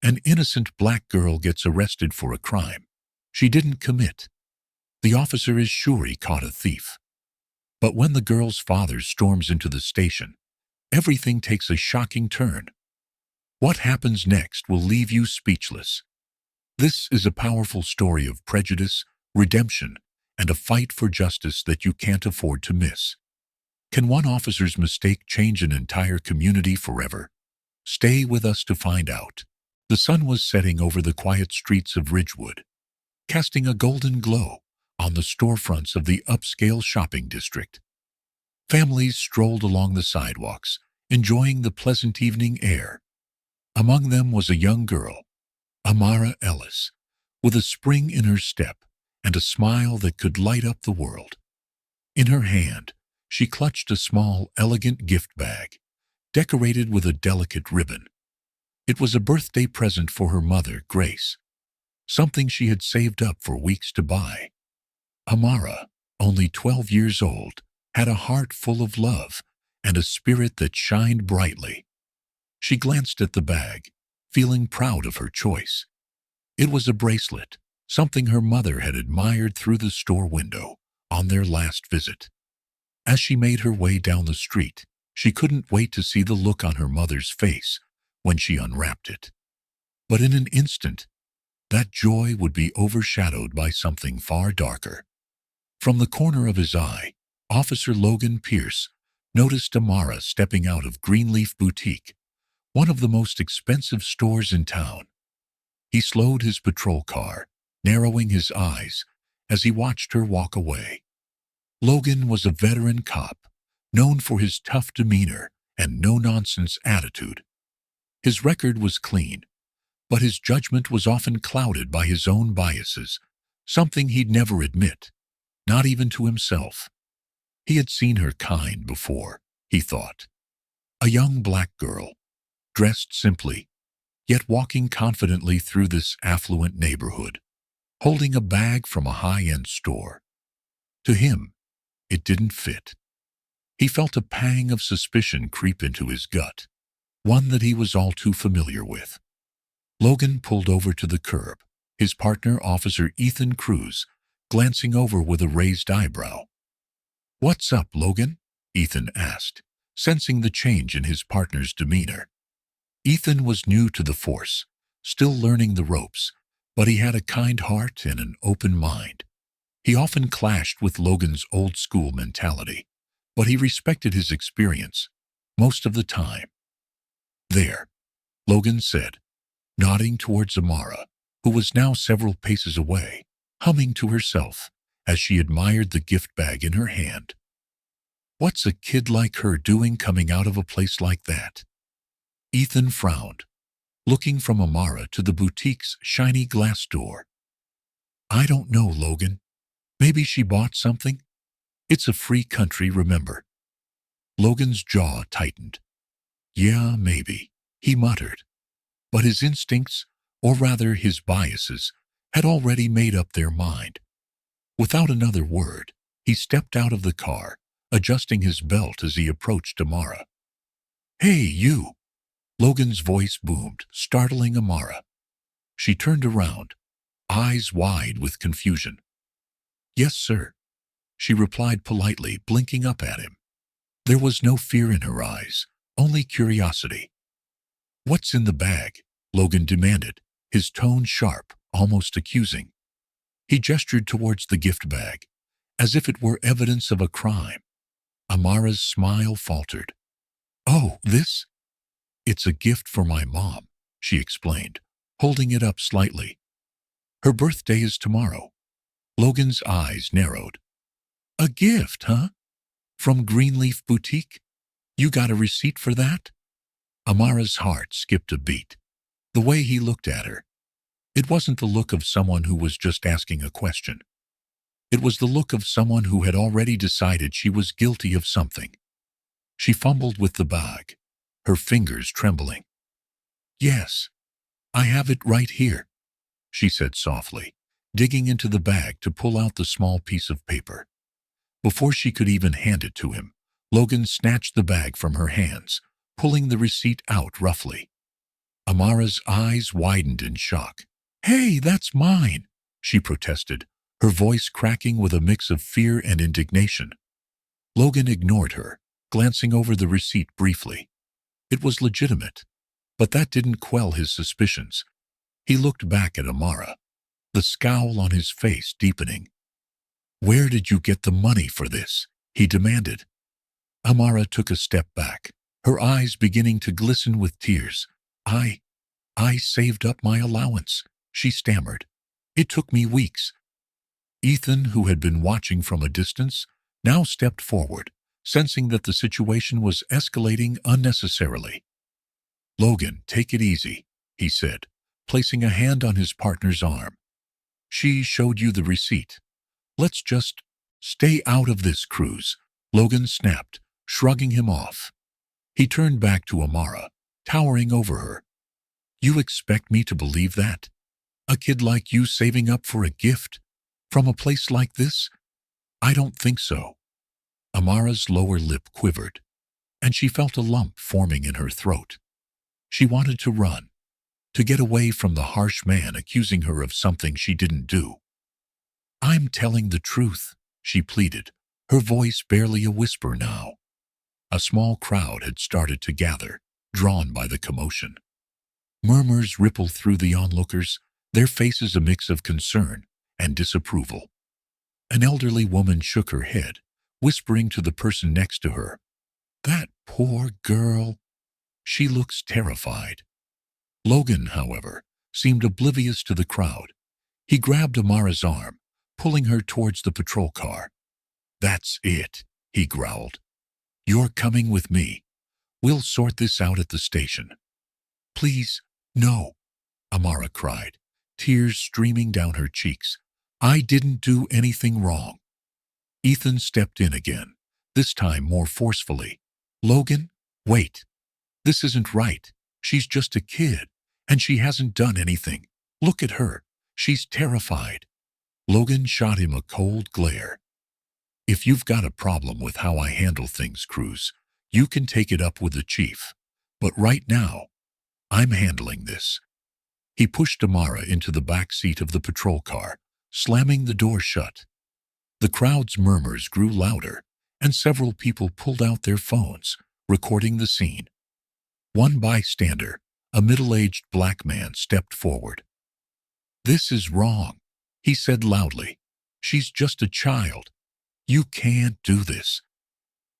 An innocent black girl gets arrested for a crime she didn't commit. The officer is sure he caught a thief. But when the girl's father storms into the station, everything takes a shocking turn. What happens next will leave you speechless. This is a powerful story of prejudice, redemption, and a fight for justice that you can't afford to miss. Can one officer's mistake change an entire community forever? Stay with us to find out. The sun was setting over the quiet streets of Ridgewood, casting a golden glow on the storefronts of the upscale shopping district. Families strolled along the sidewalks, enjoying the pleasant evening air. Among them was a young girl, Amara Ellis, with a spring in her step and a smile that could light up the world. In her hand, she clutched a small, elegant gift bag, decorated with a delicate ribbon. It was a birthday present for her mother, Grace, something she had saved up for weeks to buy. Amara, only 12 years old, had a heart full of love and a spirit that shined brightly. She glanced at the bag, feeling proud of her choice. It was a bracelet, something her mother had admired through the store window on their last visit. As she made her way down the street, she couldn't wait to see the look on her mother's face when she unwrapped it. But in an instant, that joy would be overshadowed by something far darker. From the corner of his eye, Officer Logan Pierce noticed Amara stepping out of Greenleaf Boutique, one of the most expensive stores in town. He slowed his patrol car, narrowing his eyes as he watched her walk away. Logan was a veteran cop, known for his tough demeanor and no-nonsense attitude. His record was clean, but his judgment was often clouded by his own biases, something he'd never admit, not even to himself. He had seen her kind before, he thought. A young black girl, dressed simply, yet walking confidently through this affluent neighborhood, holding a bag from a high-end store. To him, it didn't fit. He felt a pang of suspicion creep into his gut, one that he was all too familiar with. Logan pulled over to the curb, his partner, Officer Ethan Cruz, glancing over with a raised eyebrow. "What's up, Logan?" Ethan asked, sensing the change in his partner's demeanor. Ethan was new to the force, still learning the ropes, but he had a kind heart and an open mind. He often clashed with Logan's old-school mentality, but he respected his experience most of the time. "There," Logan said, nodding towards Amara, who was now several paces away, humming to herself as she admired the gift bag in her hand. "What's a kid like her doing coming out of a place like that?" Ethan frowned, looking from Amara to the boutique's shiny glass door. "I don't know, Logan. Maybe she bought something? It's a free country, remember." Logan's jaw tightened. "Yeah, maybe," he muttered. But his instincts, or rather his biases, had already made up their mind. Without another word, he stepped out of the car, adjusting his belt as he approached Amara. "Hey, you!" Logan's voice boomed, startling Amara. She turned around, eyes wide with confusion. "Yes, sir," she replied politely, blinking up at him. There was no fear in her eyes, only curiosity. "What's in the bag?" Logan demanded, his tone sharp, almost accusing. He gestured towards the gift bag, as if it were evidence of a crime. Amara's smile faltered. "Oh, this? It's a gift for my mom," she explained, holding it up slightly. "Her birthday is tomorrow." Logan's eyes narrowed. "A gift, huh? From Greenleaf Boutique? You got a receipt for that?" Amara's heart skipped a beat. The way he looked at her. It wasn't the look of someone who was just asking a question. It was the look of someone who had already decided she was guilty of something. She fumbled with the bag, her fingers trembling. "Yes, I have it right here," she said softly, digging into the bag to pull out the small piece of paper. Before she could even hand it to him, Logan snatched the bag from her hands, pulling the receipt out roughly. Amara's eyes widened in shock. "Hey, that's mine," she protested, her voice cracking with a mix of fear and indignation. Logan ignored her, glancing over the receipt briefly. It was legitimate, but that didn't quell his suspicions. He looked back at Amara, the scowl on his face deepening. "Where did you get the money for this?" he demanded. Amara took a step back, her eyes beginning to glisten with tears. I saved up my allowance," she stammered. "It took me weeks." Ethan, who had been watching from a distance, now stepped forward, sensing that the situation was escalating unnecessarily. "Logan, take it easy," he said, placing a hand on his partner's arm. "She showed you the receipt. Let's just stay out of this, Cruz," Logan snapped, shrugging him off. He turned back to Amara, towering over her. "You expect me to believe that? A kid like you saving up for a gift? From a place like this? I don't think so." Amara's lower lip quivered, and she felt a lump forming in her throat. She wanted to run, to get away from the harsh man accusing her of something she didn't do. "I'm telling the truth," she pleaded, her voice barely a whisper now. A small crowd had started to gather, drawn by the commotion. Murmurs rippled through the onlookers, their faces a mix of concern and disapproval. An elderly woman shook her head, whispering to the person next to her, "That poor girl. She looks terrified." Logan, however, seemed oblivious to the crowd. He grabbed Amara's arm, pulling her towards the patrol car. "That's it," he growled. "You're coming with me. We'll sort this out at the station." "Please, no," Amara cried, tears streaming down her cheeks. "I didn't do anything wrong." Ethan stepped in again, this time more forcefully. "Logan, wait. This isn't right. She's just a kid, and she hasn't done anything. Look at her. She's terrified." Logan shot him a cold glare. "If you've got a problem with how I handle things, Cruz, you can take it up with the chief. But right now, I'm handling this." He pushed Amara into the back seat of the patrol car, slamming the door shut. The crowd's murmurs grew louder, and several people pulled out their phones, recording the scene. One bystander, a middle-aged black man, stepped forward. "This is wrong," he said loudly. "She's just a child. You can't do this."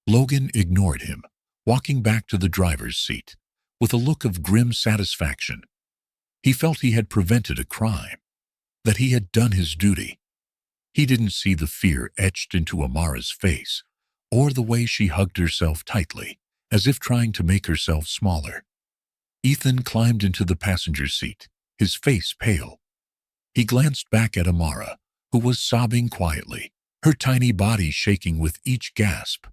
Logan ignored him, walking back to the driver's seat, with a look of grim satisfaction. He felt he had prevented a crime, that he had done his duty. He didn't see the fear etched into Amara's face, or the way she hugged herself tightly, as if trying to make herself smaller. Ethan climbed into the passenger seat, his face pale. He glanced back at Amara, who was sobbing quietly, her tiny body shaking with each gasp.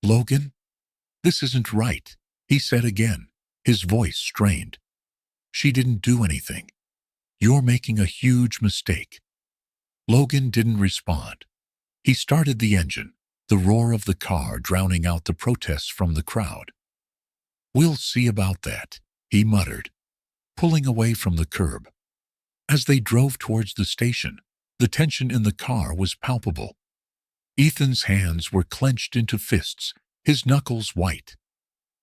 "Logan, this isn't right," he said again, his voice strained. "She didn't do anything. You're making a huge mistake." Logan didn't respond. He started the engine, the roar of the car drowning out the protests from the crowd. "We'll see about that," he muttered, pulling away from the curb. As they drove towards the station, the tension in the car was palpable. Ethan's hands were clenched into fists, his knuckles white.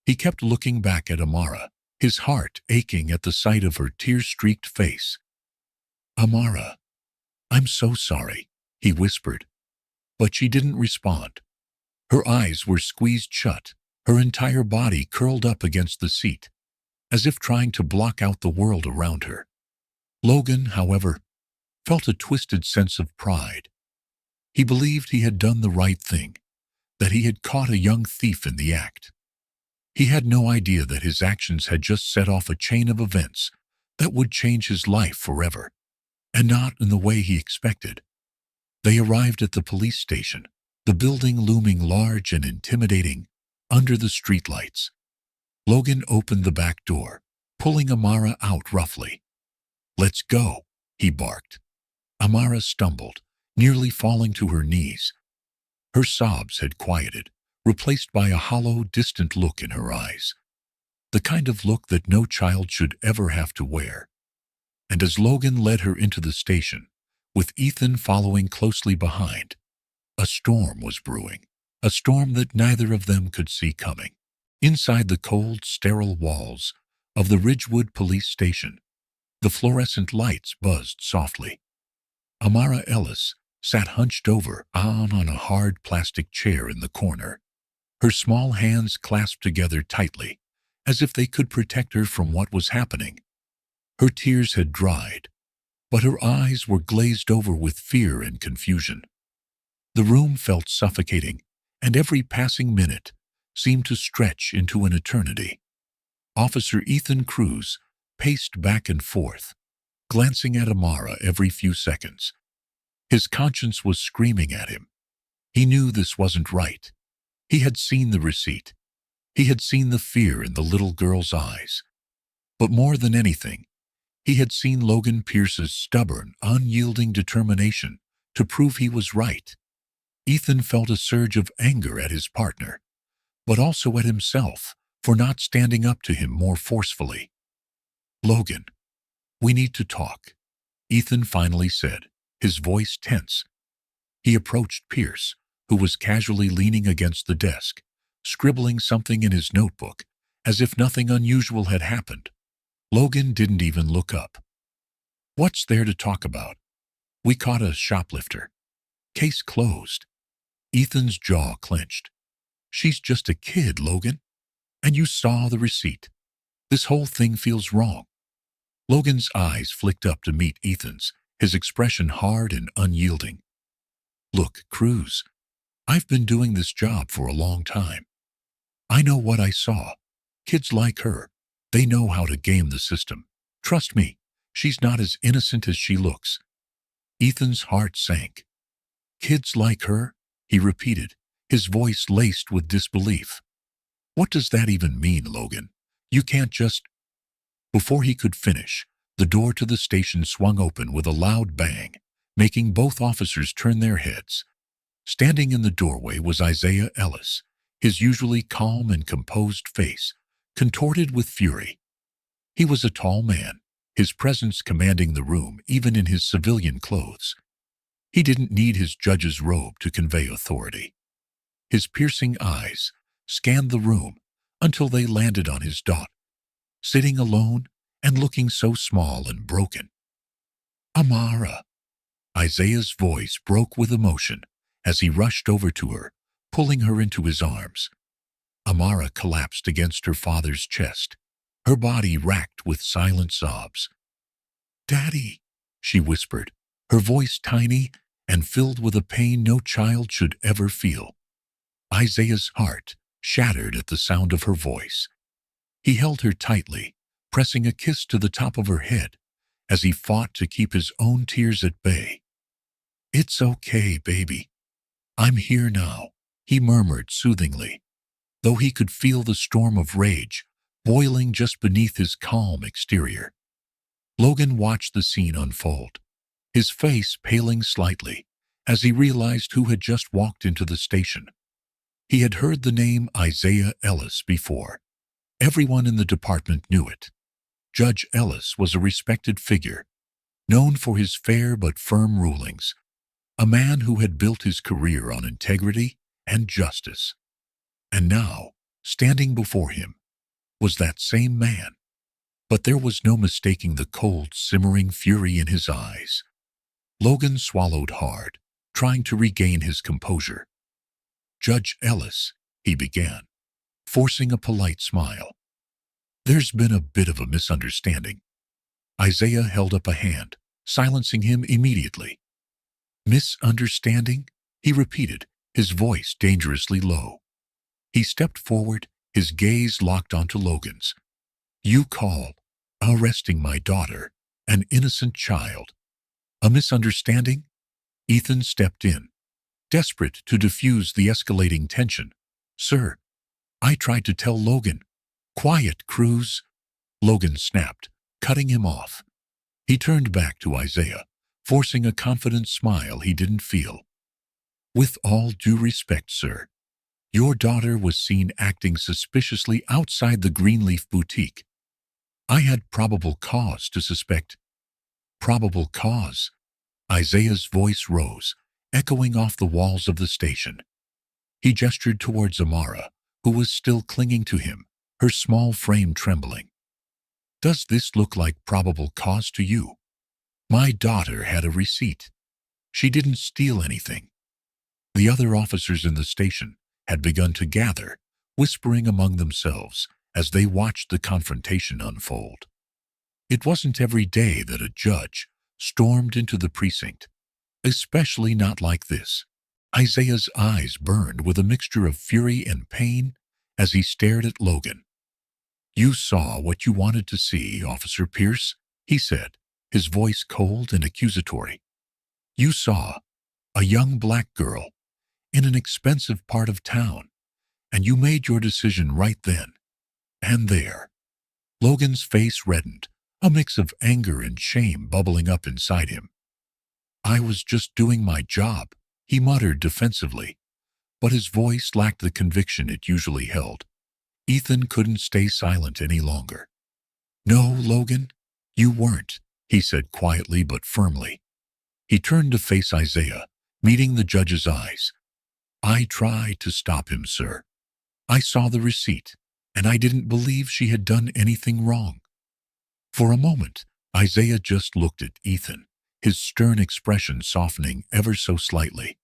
He kept looking back at Amara, his heart aching at the sight of her tear-streaked face. "Amara, I'm so sorry," he whispered. But she didn't respond. Her eyes were squeezed shut, her entire body curled up against the seat, as if trying to block out the world around her. Logan, however, felt a twisted sense of pride. He believed he had done the right thing, that he had caught a young thief in the act. He had no idea that his actions had just set off a chain of events that would change his life forever, and not in the way he expected. They arrived at the police station, the building looming large and intimidating under the streetlights. Logan opened the back door, pulling Amara out roughly. "Let's go," he barked. Amara stumbled, nearly falling to her knees. Her sobs had quieted, replaced by a hollow, distant look in her eyes. the kind of look that no child should ever have to wear. And as Logan led her into the station, with Ethan following closely behind, a storm was brewing, a storm that neither of them could see coming. Inside the cold, sterile walls of the Ridgewood police station, the fluorescent lights buzzed softly. Amara Ellis sat hunched over on a hard plastic chair in the corner, her small hands clasped together tightly, as if they could protect her from what was happening. Her tears had dried, but her eyes were glazed over with fear and confusion. The room felt suffocating, and every passing minute seemed to stretch into an eternity. Officer Ethan Cruz paced back and forth, glancing at Amara every few seconds. His conscience was screaming at him. He knew this wasn't right. He had seen the receipt. He had seen the fear in the little girl's eyes. But more than anything, he had seen Logan Pierce's stubborn, unyielding determination to prove he was right. Ethan felt a surge of anger at his partner, but also at himself for not standing up to him more forcefully. "Logan, we need to talk," Ethan finally said, his voice tense. He approached Pierce, who was casually leaning against the desk, scribbling something in his notebook, as if nothing unusual had happened. Logan didn't even look up. "What's there to talk about? We caught a shoplifter. Case closed." Ethan's jaw clenched. "She's just a kid, Logan. And you saw the receipt. This whole thing feels wrong." Logan's eyes flicked up to meet Ethan's, his expression hard and unyielding. "Look, Cruz, I've been doing this job for a long time. I know what I saw. Kids like her, they know how to game the system. Trust me, she's not as innocent as she looks." Ethan's heart sank. "Kids like her?" he repeated, his voice laced with disbelief. "What does that even mean, Logan? You can't just—" Before he could finish, the door to the station swung open with a loud bang, making both officers turn their heads. Standing in the doorway was Isaiah Ellis, his usually calm and composed face contorted with fury. He was a tall man, his presence commanding the room even in his civilian clothes. He didn't need his judge's robe to convey authority. His piercing eyes scanned the room until they landed on his daughter, sitting alone and looking so small and broken. "Amara!" Isaiah's voice broke with emotion as he rushed over to her, pulling her into his arms. Amara collapsed against her father's chest, her body racked with silent sobs. "Daddy," she whispered, her voice tiny and filled with a pain no child should ever feel. Isaiah's heart shattered at the sound of her voice. He held her tightly, pressing a kiss to the top of her head as he fought to keep his own tears at bay. "It's okay, baby. I'm here now," he murmured soothingly, though he could feel the storm of rage boiling just beneath his calm exterior. Logan watched the scene unfold, his face paling slightly as he realized who had just walked into the station. He had heard the name Isaiah Ellis before. Everyone in the department knew it. Judge Ellis was a respected figure, known for his fair but firm rulings, a man who had built his career on integrity and justice. And now, standing before him, was that same man. But there was no mistaking the cold, simmering fury in his eyes. Logan swallowed hard, trying to regain his composure. "Judge Ellis," he began, forcing a polite smile. "There's been a bit of a misunderstanding." Isaiah held up a hand, silencing him immediately. "Misunderstanding?" he repeated, his voice dangerously low. He stepped forward, his gaze locked onto Logan's. "You call arresting my daughter an innocent child a misunderstanding?" Ethan stepped in, desperate to diffuse the escalating tension. "Sir, I tried to tell Logan." "Quiet, Cruz," Logan snapped, cutting him off. He turned back to Isaiah, forcing a confident smile he didn't feel. "With all due respect, sir, Your daughter was seen acting suspiciously outside the Greenleaf boutique. I had probable cause to suspect. Probable cause? Isaiah's voice rose, echoing off the walls of the station. He gestured towards Amara, who was still clinging to him, her small frame trembling. Does this look like probable cause to you? My daughter had a receipt. She didn't steal anything. The other officers in the station had begun to gather, whispering among themselves as they watched the confrontation unfold. It wasn't every day that a judge stormed into the precinct, especially not like this. Isaiah's eyes burned with a mixture of fury and pain as he stared at Logan. You saw what you wanted to see, Officer Pierce, he said, his voice cold and accusatory. You saw a young black girl in an expensive part of town, and you made your decision right then and there. Logan's face reddened, a mix of anger and shame bubbling up inside him. I was just doing my job, he muttered defensively, but his voice lacked the conviction it usually held. Ethan couldn't stay silent any longer. No, Logan, you weren't, he said quietly but firmly. He turned to face Isaiah, meeting the judge's eyes. I tried to stop him, sir. I saw the receipt, and I didn't believe she had done anything wrong. For a moment, Isaiah just looked at Ethan, his stern expression softening ever so slightly.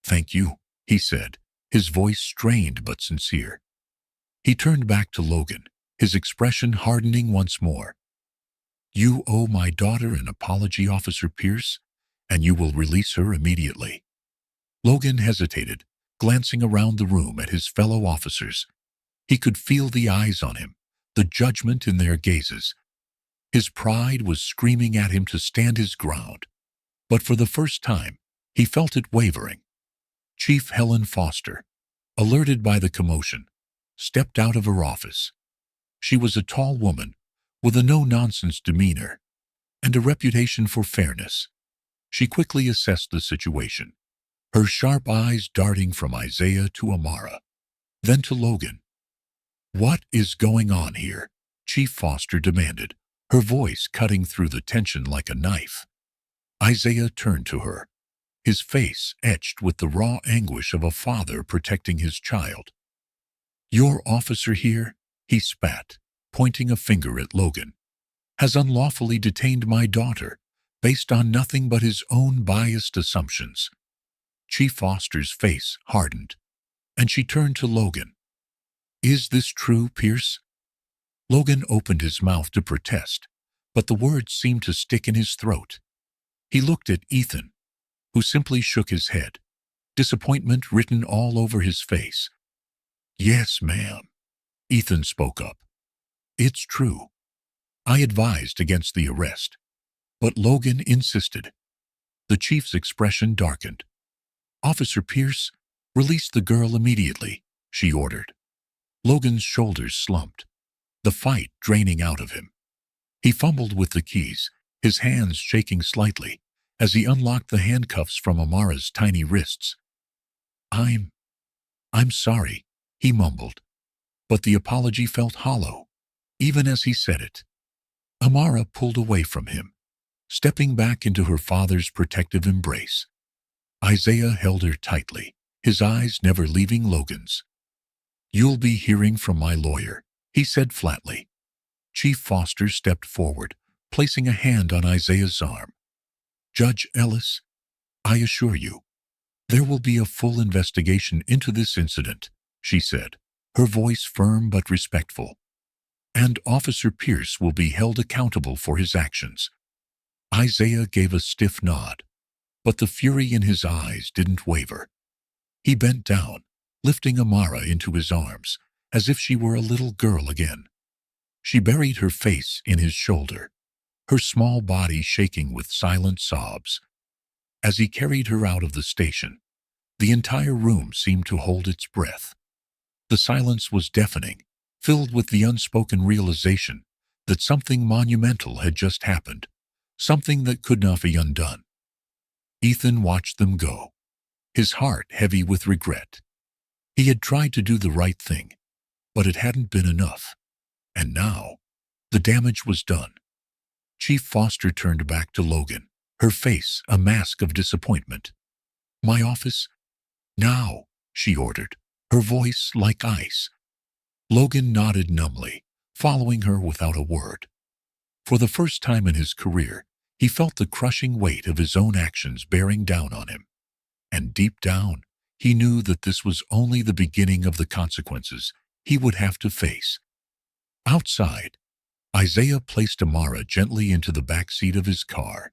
Thank you, he said, his voice strained but sincere. He turned back to Logan, his expression hardening once more. You owe my daughter an apology, Officer Pierce, and you will release her immediately. Logan hesitated, glancing around the room at his fellow officers. He could feel the eyes on him, the judgment in their gazes. His pride was screaming at him to stand his ground, but for the first time, he felt it wavering. Chief Helen Foster, alerted by the commotion, stepped out of her office. She was a tall woman with a no-nonsense demeanor and a reputation for fairness. She quickly assessed the situation, her sharp eyes darting from Isaiah to Amara, then to Logan. What is going on here? Chief Foster demanded, her voice cutting through the tension like a knife. Isaiah turned to her, his face etched with the raw anguish of a father protecting his child. Your officer here, he spat, pointing a finger at Logan, has unlawfully detained my daughter based on nothing but his own biased assumptions. Chief Foster's face hardened, and she turned to Logan. Is this true, Pierce? Logan opened his mouth to protest, but the words seemed to stick in his throat. He looked at Ethan, who simply shook his head, disappointment written all over his face. Yes, ma'am, Ethan spoke up. It's true. I advised against the arrest, but Logan insisted. The chief's expression darkened. Officer Pierce, release the girl immediately, she ordered. Logan's shoulders slumped, the fight draining out of him. He fumbled with the keys, his hands shaking slightly as he unlocked the handcuffs from Amara's tiny wrists. I'm sorry, he mumbled, but the apology felt hollow, even as he said it. Amara pulled away from him, stepping back into her father's protective embrace. Isaiah held her tightly, his eyes never leaving Logan's. You'll be hearing from my lawyer, he said flatly. Chief Foster stepped forward, placing a hand on Isaiah's arm. Judge Ellis, I assure you, there will be a full investigation into this incident, she said, her voice firm but respectful. And Officer Pierce will be held accountable for his actions. Isaiah gave a stiff nod, but the fury in his eyes didn't waver. He bent down, lifting Amara into his arms, as if she were a little girl again. She buried her face in his shoulder, her small body shaking with silent sobs. As he carried her out of the station, the entire room seemed to hold its breath. The silence was deafening, filled with the unspoken realization that something monumental had just happened, something that could not be undone. Ethan watched them go, his heart heavy with regret. He had tried to do the right thing, but it hadn't been enough. And now, the damage was done. Chief Foster turned back to Logan, her face a mask of disappointment. "My office? Now," she ordered, her voice like ice. Logan nodded numbly, following her without a word. For the first time in his career, he felt the crushing weight of his own actions bearing down on him. And deep down, he knew that this was only the beginning of the consequences he would have to face. Outside, Isaiah placed Amara gently into the back seat of his car.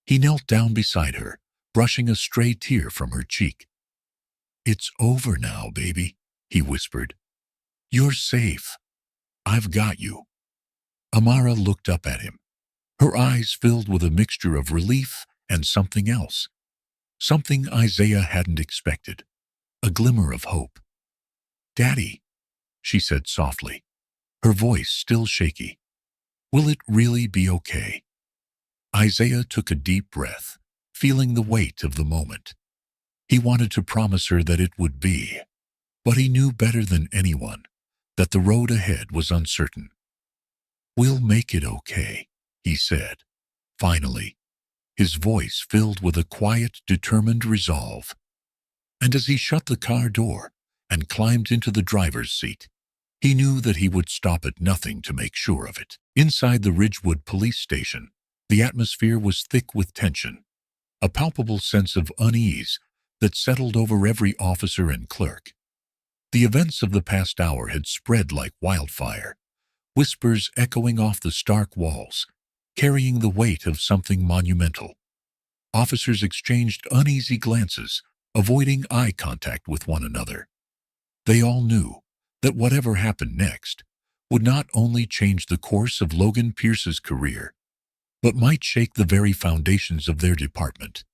He knelt down beside her, brushing a stray tear from her cheek. "It's over now, baby," he whispered. "You're safe. I've got you." Amara looked up at him, her eyes filled with a mixture of relief and something else. Something Isaiah hadn't expected, a glimmer of hope. "Daddy," she said softly, her voice still shaky. "Will it really be okay?" Isaiah took a deep breath, feeling the weight of the moment. He wanted to promise her that it would be, but he knew better than anyone that the road ahead was uncertain. "We'll make it okay," he said, finally, his voice filled with a quiet, determined resolve. And as he shut the car door and climbed into the driver's seat, he knew that he would stop at nothing to make sure of it. Inside the Ridgewood police station, the atmosphere was thick with tension, a palpable sense of unease that settled over every officer and clerk. The events of the past hour had spread like wildfire, whispers echoing off the stark walls, carrying the weight of something monumental. Officers exchanged uneasy glances, avoiding eye contact with one another. They all knew that whatever happened next would not only change the course of Logan Pierce's career, but might shake the very foundations of their department.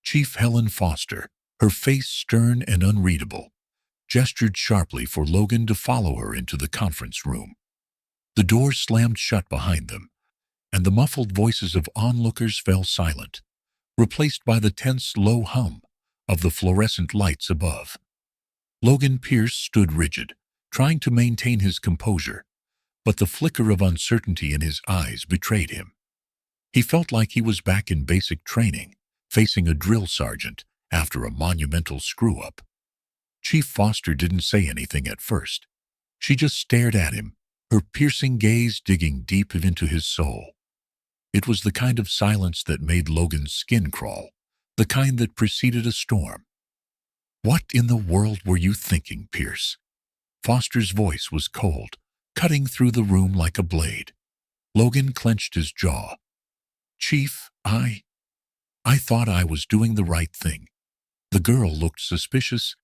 Chief Helen Foster, her face stern and unreadable, gestured sharply for Logan to follow her into the conference room. The door slammed shut behind them, and the muffled voices of onlookers fell silent, replaced by the tense, low hum of the fluorescent lights above. Logan Pierce stood rigid, trying to maintain his composure, but the flicker of uncertainty in his eyes betrayed him. He felt like he was back in basic training, facing a drill sergeant after a monumental screw-up. Chief Foster didn't say anything at first. She just stared at him, her piercing gaze digging deep into his soul. It was the kind of silence that made Logan's skin crawl, the kind that preceded a storm. "What in the world were you thinking, Pierce?" Foster's voice was cold, cutting through the room like a blade. Logan clenched his jaw. "Chief, I thought I was doing the right thing." "The girl looked suspicious."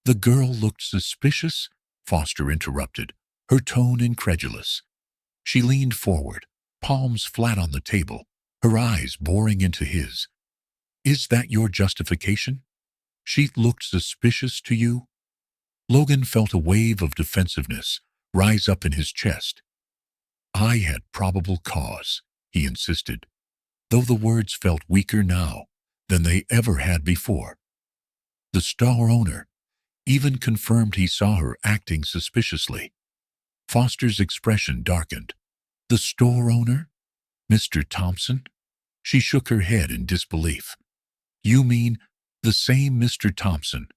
"The girl looked suspicious?" Foster interrupted, her tone incredulous. She leaned forward, palms flat on the table, her eyes boring into his. "Is that your justification? She looked suspicious to you?" Logan felt a wave of defensiveness rise up in his chest. "I had probable cause," he insisted, though the words felt weaker now than they ever had before. The store owner even confirmed he saw her acting suspiciously. Foster's expression darkened. "The store owner? Mr. Thompson?" She shook her head in disbelief. "You mean the same Mr. Thompson,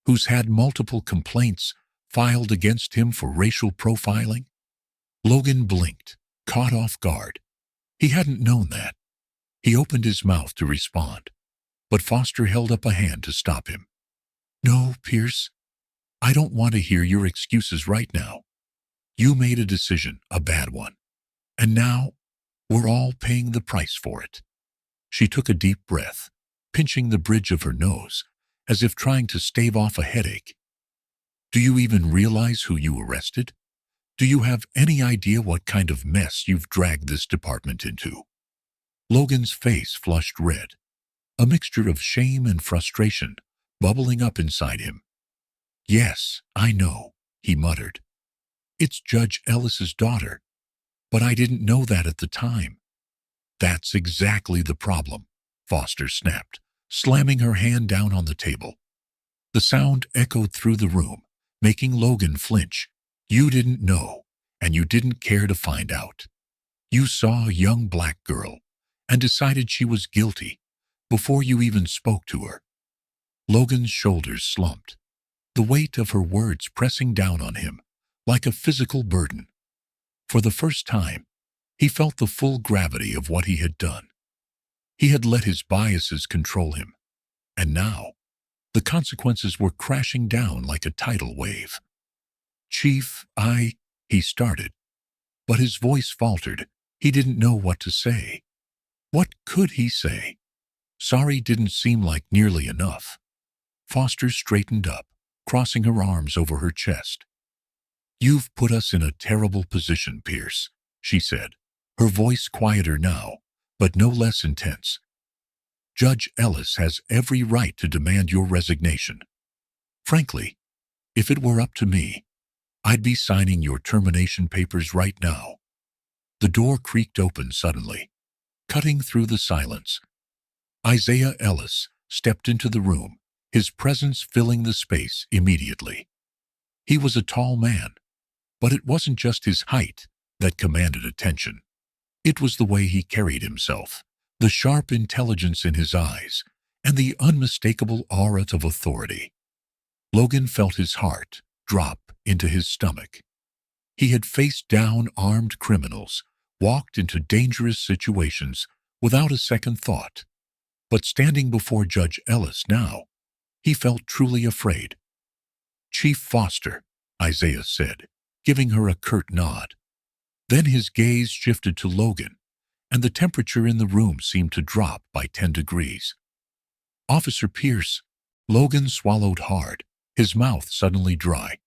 who's had multiple complaints filed against him for racial profiling?" Logan blinked, caught off guard. He hadn't known that. He opened his mouth to respond, but Foster held up a hand to stop him. "No, Pierce, I don't want to hear your excuses right now. You made a decision, a bad one, and now we're all paying the price for it." She took a deep breath, pinching the bridge of her nose, as if trying to stave off a headache. "Do you even realize who you arrested? Do you have any idea what kind of mess you've dragged this department into?" Logan's face flushed red, a mixture of shame and frustration bubbling up inside him. "Yes, I know," he muttered. "It's Judge Ellis's daughter, but I didn't know that at the time." "That's exactly the problem," Foster snapped, slamming her hand down on the table. The sound echoed through the room, making Logan flinch. You didn't know, and you didn't care to find out. You saw a young black girl and decided she was guilty before you even spoke to her. Logan's shoulders slumped, the weight of her words pressing down on him like a physical burden. For the first time, he felt the full gravity of what he had done. He had let his biases control him, and now the consequences were crashing down like a tidal wave. "Chief, he started, but his voice faltered. He didn't know what to say. What could he say? Sorry didn't seem like nearly enough. Foster straightened up, crossing her arms over her chest. "You've put us in a terrible position, Pierce," she said, her voice quieter now, but no less intense. "Judge Ellis has every right to demand your resignation. Frankly, if it were up to me, I'd be signing your termination papers right now." The door creaked open suddenly, cutting through the silence. Isaiah Ellis stepped into the room, his presence filling the space immediately. He was a tall man, but it wasn't just his height that commanded attention. It was the way he carried himself, the sharp intelligence in his eyes, and the unmistakable aura of authority. Logan felt his heart drop into his stomach. He had faced down armed criminals, walked into dangerous situations without a second thought. But standing before Judge Ellis now, he felt truly afraid. "Chief Foster," Isaiah said, giving her a curt nod. Then his gaze shifted to Logan, and the temperature in the room seemed to drop by 10 degrees. "Officer Pierce," Logan swallowed hard, his mouth suddenly dry.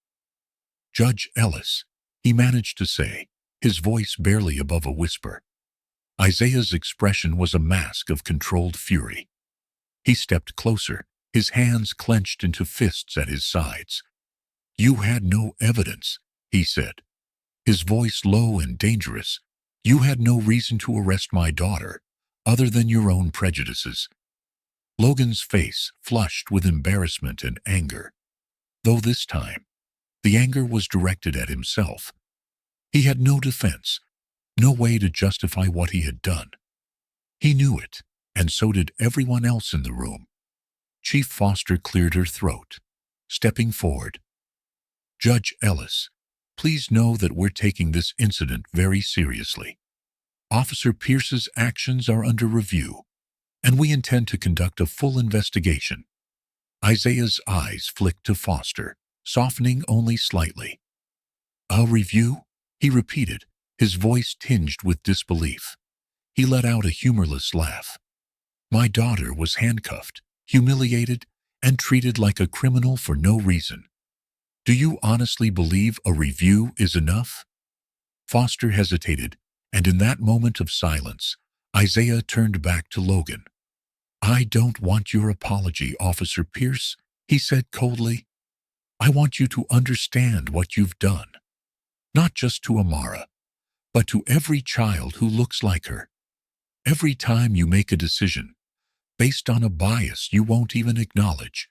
"Judge Ellis," he managed to say, his voice barely above a whisper. Isaiah's expression was a mask of controlled fury. He stepped closer, his hands clenched into fists at his sides. "You had no evidence," he said, his voice low and dangerous. "You had no reason to arrest my daughter, other than your own prejudices." Logan's face flushed with embarrassment and anger, though this time, the anger was directed at himself. He had no defense, no way to justify what he had done. He knew it, and so did everyone else in the room. Chief Foster cleared her throat, stepping forward. "Judge Ellis, please know that we're taking this incident very seriously. Officer Pierce's actions are under review, and we intend to conduct a full investigation." Isaiah's eyes flicked to Foster, softening only slightly. "A review?" he repeated, his voice tinged with disbelief. He let out a humorless laugh. "My daughter was handcuffed, humiliated, and treated like a criminal for no reason. Do you honestly believe a review is enough?" Foster hesitated, and in that moment of silence, Isaiah turned back to Logan. "I don't want your apology, Officer Pierce," he said coldly. "I want you to understand what you've done. Not just to Amara, but to every child who looks like her. Every time you make a decision based on a bias you won't even acknowledge,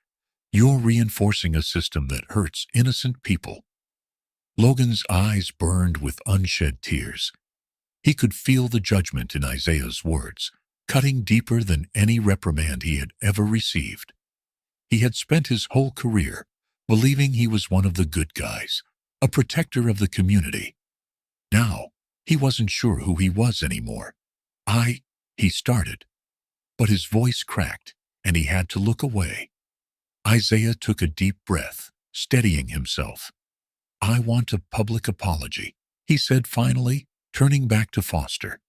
you're reinforcing a system that hurts innocent people." Logan's eyes burned with unshed tears. He could feel the judgment in Isaiah's words, cutting deeper than any reprimand he had ever received. He had spent his whole career believing he was one of the good guys, a protector of the community. Now, he wasn't sure who he was anymore. He started, but his voice cracked, and he had to look away. Isaiah took a deep breath, steadying himself. "I want a public apology," he said finally, turning back to Foster.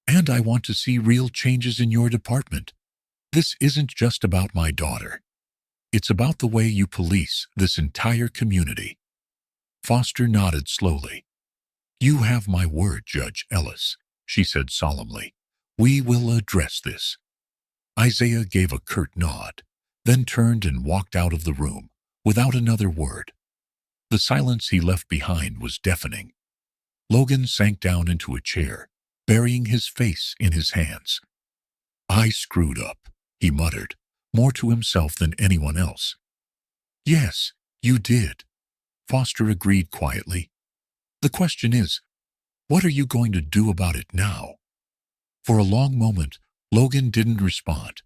"And I want to see real changes in your department. This isn't just about my daughter. It's about the way you police this entire community." Foster nodded slowly. "You have my word, Judge Ellis," she said solemnly. "We will address this." Isaiah gave a curt nod, then turned and walked out of the room without another word. The silence he left behind was deafening. Logan sank down into a chair, burying his face in his hands. "I screwed up," he muttered, more to himself than anyone else. "Yes, you did. Foster agreed quietly. The question is, what are you going to do about it now? For a long moment, Logan didn't respond.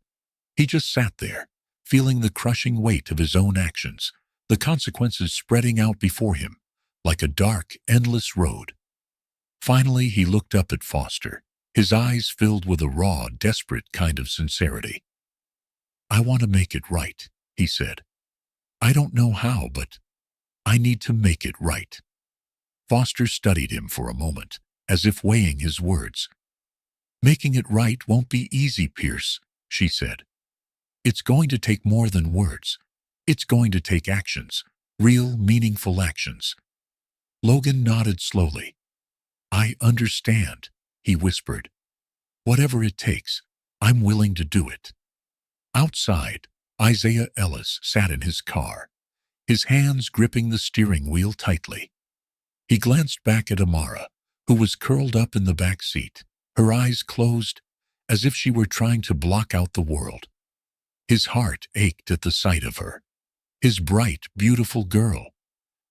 He just sat there, feeling the crushing weight of his own actions, the consequences spreading out before him, like a dark, endless road. Finally, he looked up at Foster, his eyes filled with a raw, desperate kind of sincerity. "I want to make it right," he said. "I don't know how, but I need to make it right." Foster studied him for a moment, as if weighing his words. "Making it right won't be easy, Pierce," she said. "It's going to take more than words. It's going to take actions, real, meaningful actions." Logan nodded slowly. "I understand," he whispered. "Whatever it takes, I'm willing to do it." Outside, Isaiah Ellis sat in his car, his hands gripping the steering wheel tightly. He glanced back at Amara, who was curled up in the back seat, her eyes closed, as if she were trying to block out the world. His heart ached at the sight of her, his bright, beautiful girl,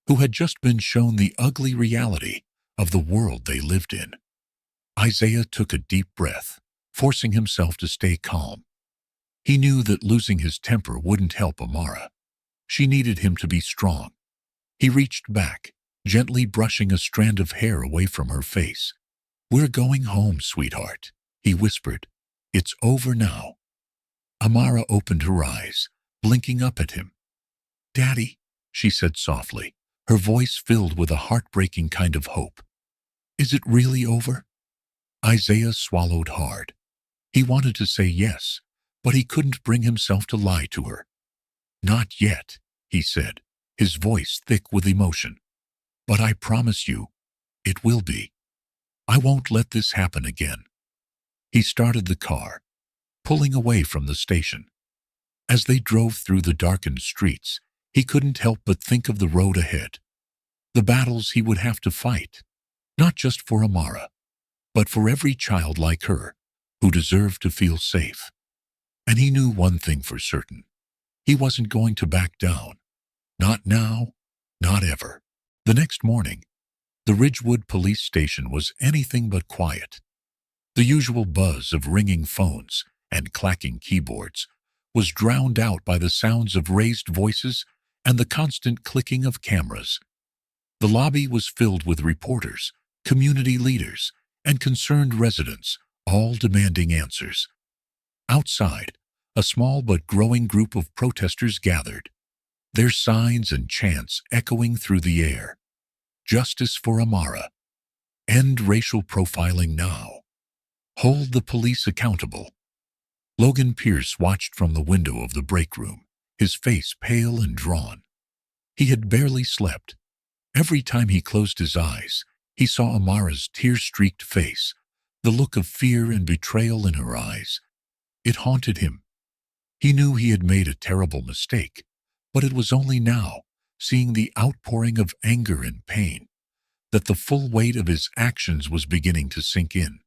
who had just been shown the ugly reality of the world they lived in. Isaiah took a deep breath, forcing himself to stay calm. He knew that losing his temper wouldn't help Amara. She needed him to be strong. He reached back, gently brushing a strand of hair away from her face. "We're going home, sweetheart," he whispered. "It's over now." Amara opened her eyes, blinking up at him. "Daddy," she said softly, her voice filled with a heartbreaking kind of hope. "Is it really over?" Isaiah swallowed hard. He wanted to say yes, but he couldn't bring himself to lie to her. "Not yet," he said, his voice thick with emotion. "But I promise you, it will be. I won't let this happen again." He started the car, pulling away from the station. As they drove through the darkened streets, he couldn't help but think of the road ahead, the battles he would have to fight, not just for Amara, but for every child like her who deserved to feel safe. And he knew one thing for certain. He wasn't going to back down. Not now, not ever. The next morning, the Ridgewood police station was anything but quiet. The usual buzz of ringing phones and clacking keyboards was drowned out by the sounds of raised voices and the constant clicking of cameras. The lobby was filled with reporters, community leaders, and concerned residents, all demanding answers. Outside, a small but growing group of protesters gathered, their signs and chants echoing through the air. "Justice for Amara. End racial profiling now. Hold the police accountable." Logan Pierce watched from the window of the break room, his face pale and drawn. He had barely slept. Every time he closed his eyes, he saw Amara's tear-streaked face, the look of fear and betrayal in her eyes. It haunted him. He knew he had made a terrible mistake, but it was only now, seeing the outpouring of anger and pain, that the full weight of his actions was beginning to sink in.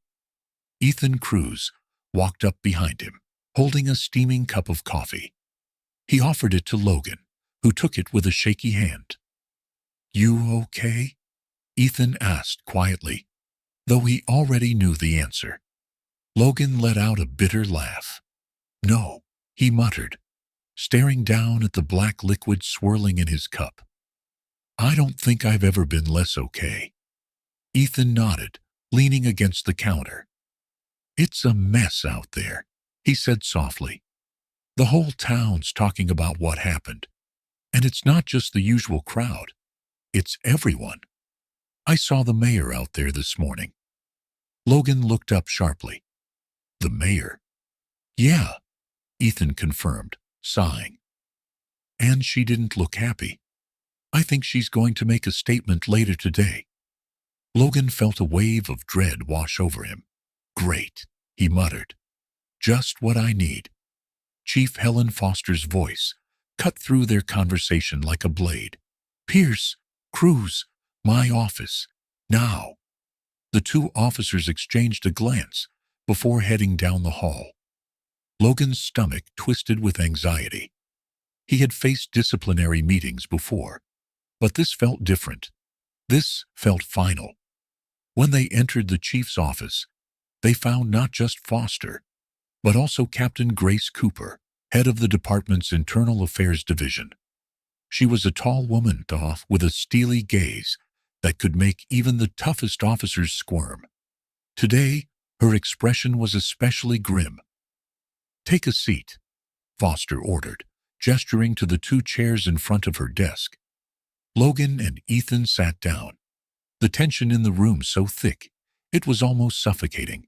Ethan Cruz walked up behind him, holding a steaming cup of coffee. He offered it to Logan, who took it with a shaky hand. "You okay?" Ethan asked quietly, though he already knew the answer. Logan let out a bitter laugh. "No," he muttered, staring down at the black liquid swirling in his cup. "I don't think I've ever been less okay." Ethan nodded, leaning against the counter. "It's a mess out there," he said softly. "The whole town's talking about what happened. And it's not just the usual crowd. It's everyone. I saw the mayor out there this morning." Logan looked up sharply. "The mayor?" "Yeah," Ethan confirmed, sighing. "And she didn't look happy. I think she's going to make a statement later today." Logan felt a wave of dread wash over him. "Great," he muttered. "Just what I need." Chief Helen Foster's voice cut through their conversation like a blade. "Pierce, Cruz, my office, now." The two officers exchanged a glance before heading down the hall. Logan's stomach twisted with anxiety. He had faced disciplinary meetings before, But this felt different. This felt final. When they entered the chief's office, they found not just Foster, but also Captain Grace Cooper, head of the department's Internal Affairs Division. She was a tall woman, with a steely gaze that could make even the toughest officers squirm. Today, her expression was especially grim. "Take a seat," Foster ordered, gesturing to the two chairs in front of her desk. Logan and Ethan sat down, the tension in the room so thick it was almost suffocating.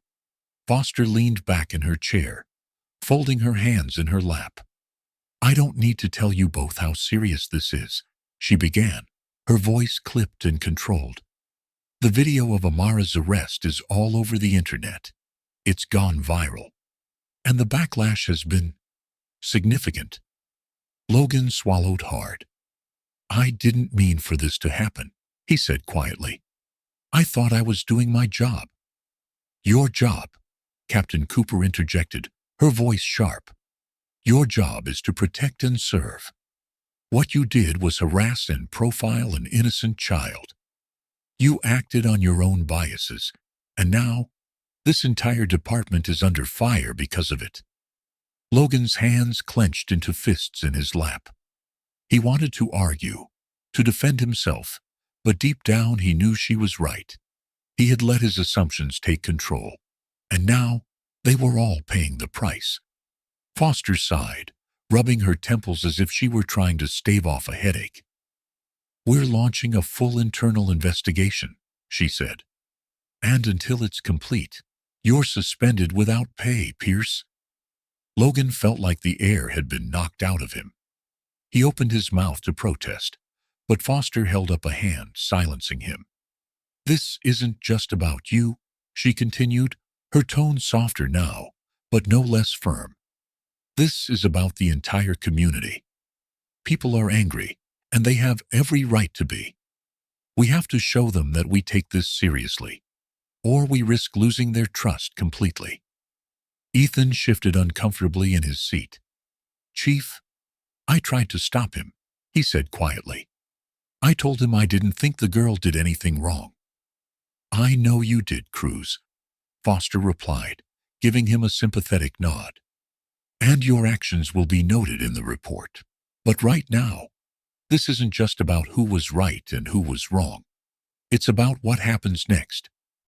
Foster leaned back in her chair, folding her hands in her lap. "I don't need to tell you both how serious this is," she began, her voice clipped and controlled. "The video of Amara's arrest is all over the internet. It's gone viral. And the backlash has been significant." Logan swallowed hard. "I didn't mean for this to happen," he said quietly. "I thought I was doing my job." "Your job," Captain Cooper interjected, her voice sharp. "Your job is to protect and serve. What you did was harass and profile an innocent child. You acted on your own biases, and now this entire department is under fire because of it." Logan's hands clenched into fists in his lap. He wanted to argue, to defend himself, but deep down he knew she was right. He had let his assumptions take control, and now they were all paying the price. Foster sighed, rubbing her temples as if she were trying to stave off a headache. "We're launching a full internal investigation," she said. "And until it's complete, you're suspended without pay, Pierce." Logan felt like the air had been knocked out of him. He opened his mouth to protest, but Foster held up a hand, silencing him. "This isn't just about you," she continued, her tone softer now, but no less firm. "This is about the entire community. People are angry, and they have every right to be. We have to show them that we take this seriously, or we risk losing their trust completely." Ethan shifted uncomfortably in his seat. "Chief, I tried to stop him," he said quietly. "I told him I didn't think the girl did anything wrong." "I know you did, Cruz," Foster replied, giving him a sympathetic nod. "And your actions will be noted in the report. But right now, this isn't just about who was right and who was wrong. It's about what happens next."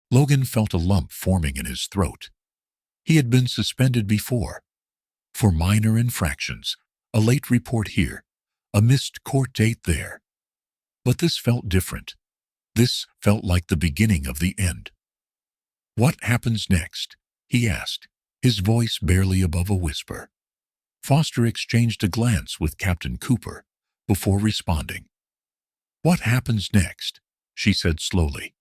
Logan felt a lump forming in his throat. He had been suspended before, for minor infractions, a late report here, a missed court date there. But this felt different. This felt like the beginning of the end. "What happens next?" he asked, his voice barely above a whisper. Foster exchanged a glance with Captain Cooper before responding. "What happens next," she said slowly,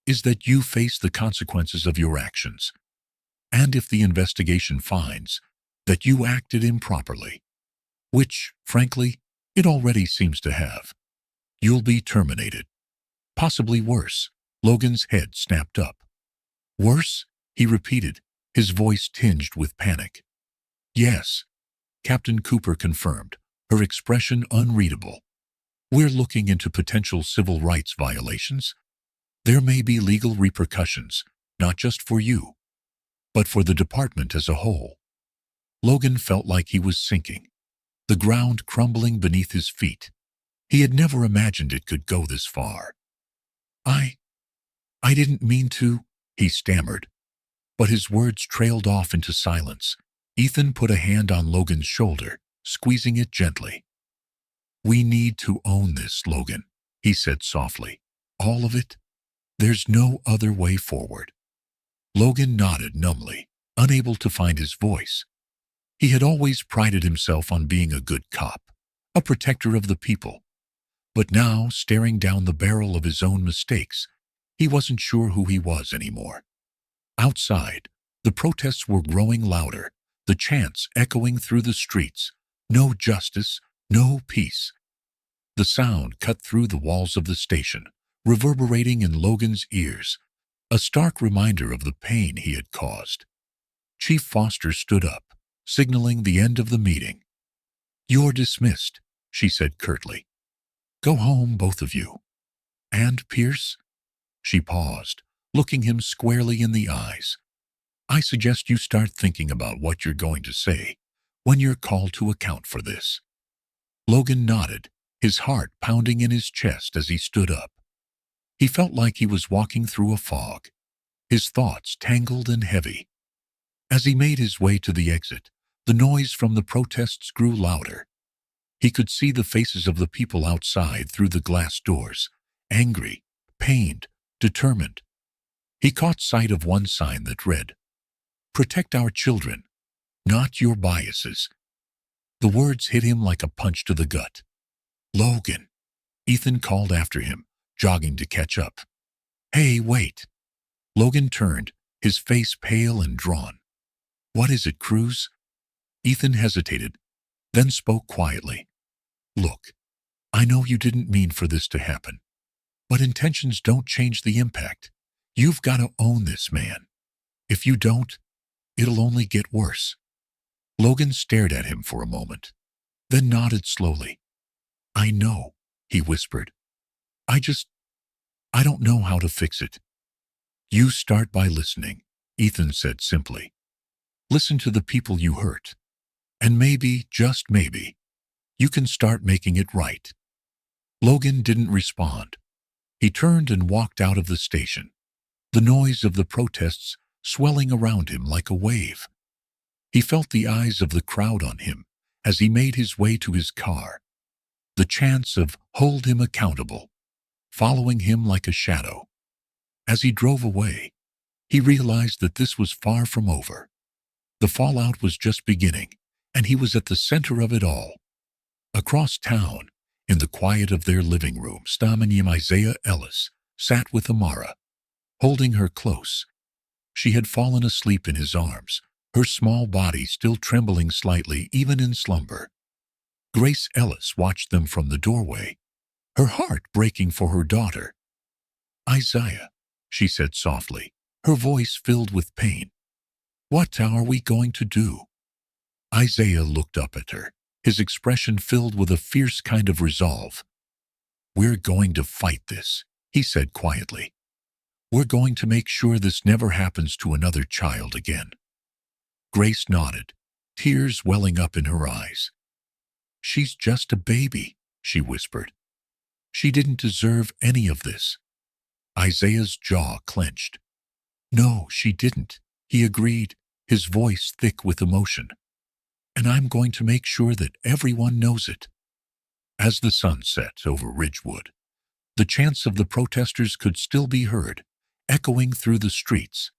"is that you face the consequences of your actions. And if the investigation finds that you acted improperly, which, frankly, it already seems to have, you'll be terminated. Possibly worse." Logan's head snapped up. "Worse?" he repeated, his voice tinged with panic. "Yes," Captain Cooper confirmed, her expression unreadable. "We're looking into potential civil rights violations. There may be legal repercussions, not just for you, but for the department as a whole." Logan felt like he was sinking, the ground crumbling beneath his feet. He had never imagined it could go this far. I didn't mean to," he stammered, but his words trailed off into silence. Ethan put a hand on Logan's shoulder, squeezing it gently. "We need to own this, Logan," he said softly. "All of it. There's no other way forward." Logan nodded numbly, unable to find his voice. He had always prided himself on being a good cop, a protector of the people. But now, staring down the barrel of his own mistakes, he wasn't sure who he was anymore. Outside, the protests were growing louder, the chants echoing through the streets. No justice, no peace. The sound cut through the walls of the station, reverberating in Logan's ears, a stark reminder of the pain he had caused. Chief Foster stood up, signaling the end of the meeting. "You're dismissed," she said curtly. Go home, both of you. And, Pierce? She paused, looking him squarely in the eyes. I suggest you start thinking about what you're going to say when you're called to account for this. Logan nodded, his heart pounding in his chest as he stood up. He felt like he was walking through a fog, his thoughts tangled and heavy. As he made his way to the exit, the noise from the protests grew louder. He could see the faces of the people outside through the glass doors, angry, pained, determined. He caught sight of one sign that read, "Protect our children, not your biases." The words hit him like a punch to the gut. "Logan," Ethan called after him, jogging to catch up. "Hey, wait." Logan turned, his face pale and drawn. "What is it, Cruz?" Ethan hesitated, then spoke quietly. "Look, I know you didn't mean for this to happen, but intentions don't change the impact. You've got to own this, man. If you don't, it'll only get worse." Logan stared at him for a moment, then nodded slowly. "I know," he whispered. I don't know how to fix it." "You start by listening," Ethan said simply. "Listen to the people you hurt. And maybe, just maybe, you can start making it right." Logan didn't respond. He turned and walked out of the station, the noise of the protests swelling around him like a wave. He felt the eyes of the crowd on him as he made his way to his car, the chance of hold him accountable, following him like a shadow. As he drove away, he realized that this was far from over. The fallout was just beginning, and he was at the center of it all. Across town, in the quiet of their living room, Isaiah Ellis sat with Amara, holding her close. She had fallen asleep in his arms, her small body still trembling slightly even in slumber. Grace Ellis watched them from the doorway, her heart breaking for her daughter. "Isaiah," she said softly, her voice filled with pain. "What are we going to do?" Isaiah looked up at her, his expression filled with a fierce kind of resolve. "We're going to fight this," he said quietly. "We're going to make sure this never happens to another child again." Grace nodded, tears welling up in her eyes. "She's just a baby," she whispered. "She didn't deserve any of this." Isaiah's jaw clenched. "No, she didn't," he agreed, his voice thick with emotion. "And I'm going to make sure that everyone knows it." As the sun set over Ridgewood, the chants of the protesters could still be heard, echoing through the streets.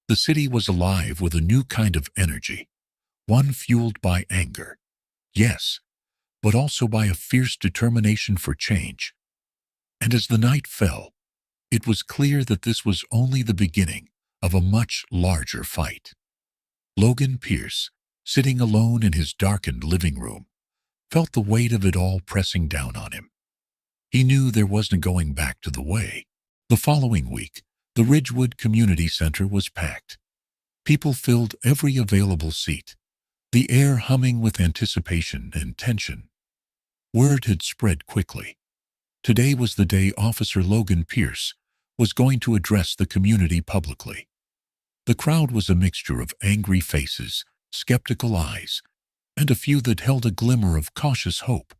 The city was alive with a new kind of energy, one fueled by anger. Yes, but also by a fierce determination for change. And as the night fell, it was clear that this was only the beginning of a much larger fight. Logan Pierce, sitting alone in his darkened living room, felt the weight of it all pressing down on him. He knew there wasn't going back to the way. The following week, the Ridgewood Community Center was packed. People filled every available seat, the air humming with anticipation and tension. Word had spread quickly. Today was the day Officer Logan Pierce was going to address the community publicly. The crowd was a mixture of angry faces, skeptical eyes, and a few that held a glimmer of cautious hope.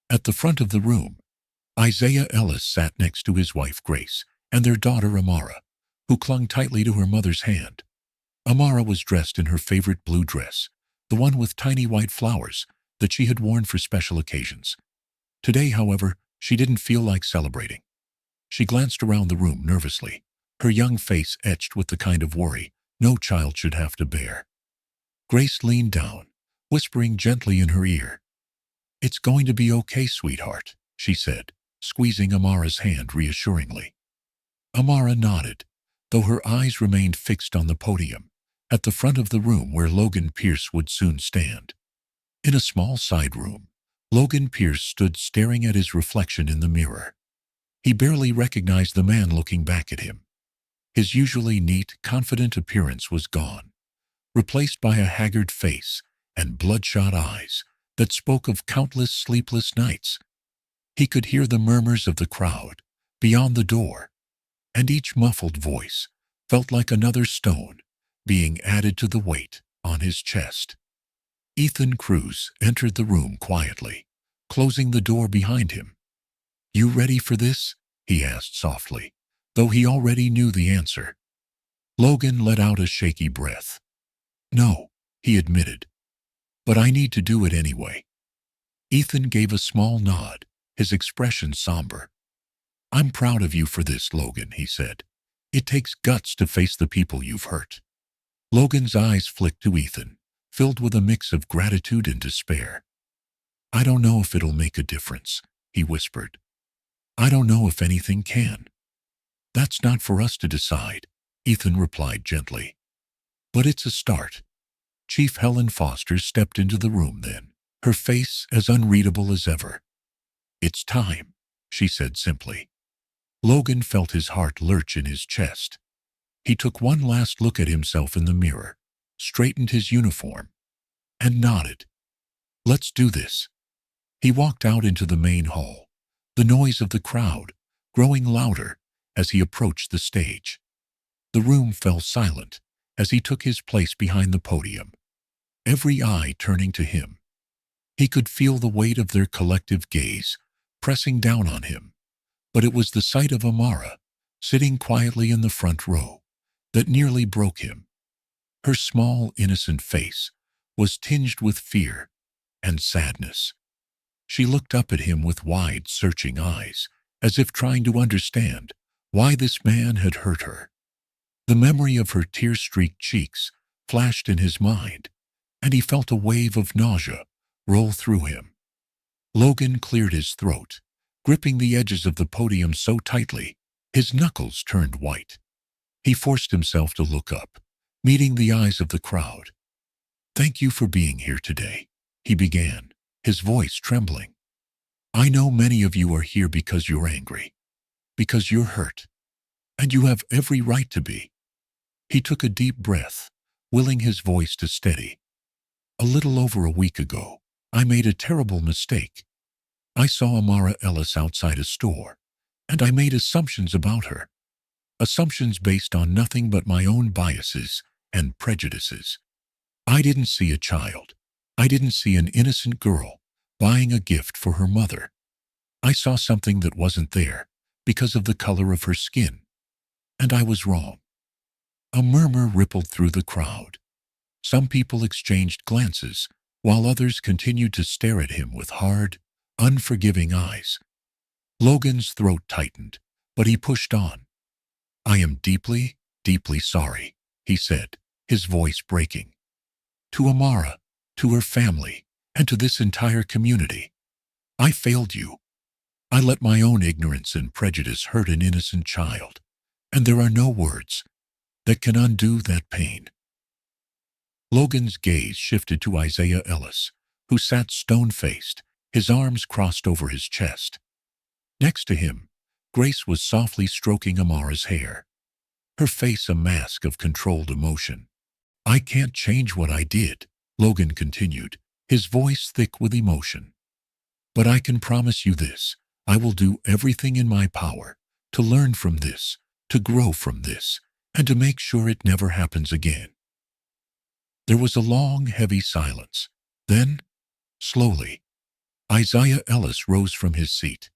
At the front of the room, Isaiah Ellis sat next to his wife Grace and their daughter Amara, who clung tightly to her mother's hand. Amara was dressed in her favorite blue dress, the one with tiny white flowers that she had worn for special occasions. Today, however, she didn't feel like celebrating. She glanced around the room nervously, her young face etched with the kind of worry no child should have to bear. Grace leaned down, whispering gently in her ear. "It's going to be okay, sweetheart," she said, squeezing Amara's hand reassuringly. Amara nodded, though her eyes remained fixed on the podium, at the front of the room where Logan Pierce would soon stand. In a small side room, Logan Pierce stood staring at his reflection in the mirror. He barely recognized the man looking back at him. His usually neat, confident appearance was gone, replaced by a haggard face and bloodshot eyes that spoke of countless sleepless nights. He could hear the murmurs of the crowd beyond the door, and each muffled voice felt like another stone being added to the weight on his chest. Ethan Cruz entered the room quietly, closing the door behind him. "You ready for this?" he asked softly, though he already knew the answer. Logan let out a shaky breath. "No," he admitted, "but I need to do it anyway." Ethan gave a small nod, his expression somber. "I'm proud of you for this, Logan," he said. "It takes guts to face the people you've hurt." Logan's eyes flicked to Ethan, filled with a mix of gratitude and despair. "I don't know if it'll make a difference," he whispered. "I don't know if anything can." "That's not for us to decide," Ethan replied gently. "But it's a start." Chief Helen Foster stepped into the room then, her face as unreadable as ever. "It's time," she said simply. Logan felt his heart lurch in his chest. He took one last look at himself in the mirror, straightened his uniform, and nodded. "Let's do this." He walked out into the main hall, the noise of the crowd growing louder as he approached the stage. The room fell silent as he took his place behind the podium, every eye turning to him. He could feel the weight of their collective gaze pressing down on him, but it was the sight of Amara, sitting quietly in the front row, that nearly broke him. Her small, innocent face was tinged with fear and sadness. She looked up at him with wide, searching eyes, as if trying to understand why this man had hurt her. The memory of her tear-streaked cheeks flashed in his mind, and he felt a wave of nausea roll through him. Logan cleared his throat, gripping the edges of the podium so tightly, his knuckles turned white. He forced himself to look up, meeting the eyes of the crowd. "Thank you for being here today," he began, his voice trembling. "I know many of you are here because you're angry, because you're hurt, and you have every right to be." He took a deep breath, willing his voice to steady. "A little over a week ago, I made a terrible mistake. I saw Amara Ellis outside a store, and I made assumptions about her. Assumptions based on nothing but my own biases and prejudices. I didn't see a child. I didn't see an innocent girl buying a gift for her mother. I saw something that wasn't there because of the color of her skin, and I was wrong." A murmur rippled through the crowd. Some people exchanged glances, while others continued to stare at him with hard, unforgiving eyes. Logan's throat tightened, but he pushed on. "I am deeply, deeply sorry," he said, his voice breaking. "To Amara, to her family, and to this entire community. I failed you. I let my own ignorance and prejudice hurt an innocent child, and there are no words that can undo that pain." Logan's gaze shifted to Isaiah Ellis, who sat stone-faced, his arms crossed over his chest. Next to him, Grace was softly stroking Amara's hair, her face a mask of controlled emotion. "I can't change what I did," Logan continued, his voice thick with emotion. "But I can promise you this: I will do everything in my power to learn from this, to grow from this, and to make sure it never happens again." There was a long, heavy silence. Then, slowly, Isaiah Ellis rose from his seat.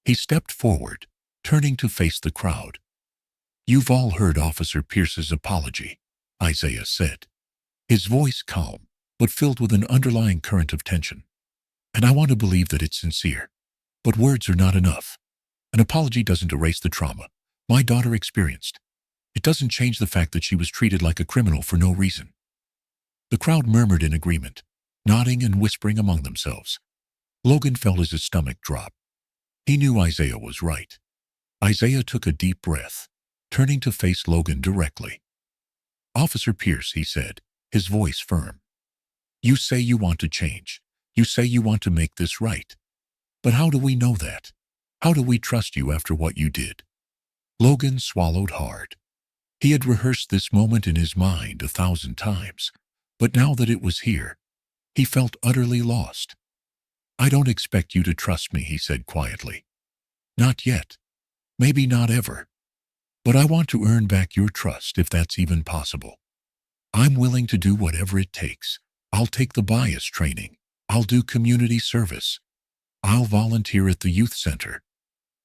He stepped forward, turning to face the crowd. "You've all heard Officer Pierce's apology," Isaiah said, his voice calm, but filled with an underlying current of tension. "And I want to believe that it's sincere. But words are not enough. An apology doesn't erase the trauma my daughter experienced. It doesn't change the fact that she was treated like a criminal for no reason." The crowd murmured in agreement, nodding and whispering among themselves. Logan felt his stomach drop. He knew Isaiah was right. Isaiah took a deep breath, turning to face Logan directly. "Officer Pierce," he said, his voice firm. "You say you want to change. You say you want to make this right. But how do we know that? How do we trust you after what you did?" Logan swallowed hard. He had rehearsed this moment in his mind 1,000 times, but now that it was here, he felt utterly lost. I don't expect you to trust me, he said quietly. Not yet. Maybe not ever. But I want to earn back your trust if that's even possible. I'm willing to do whatever it takes. I'll take the bias training. I'll do community service. I'll volunteer at the youth center.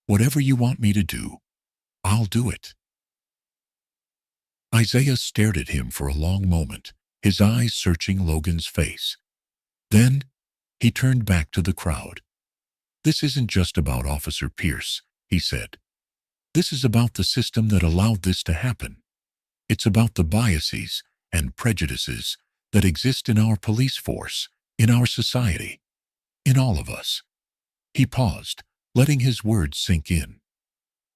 Whatever you want me to do, I'll do it. Isaiah stared at him for a long moment, his eyes searching Logan's face. Then, he turned back to the crowd. This isn't just about Officer Pierce, he said. This is about the system that allowed this to happen. It's about the biases and prejudices that exist in our police force, in our society, in all of us. He paused, letting his words sink in.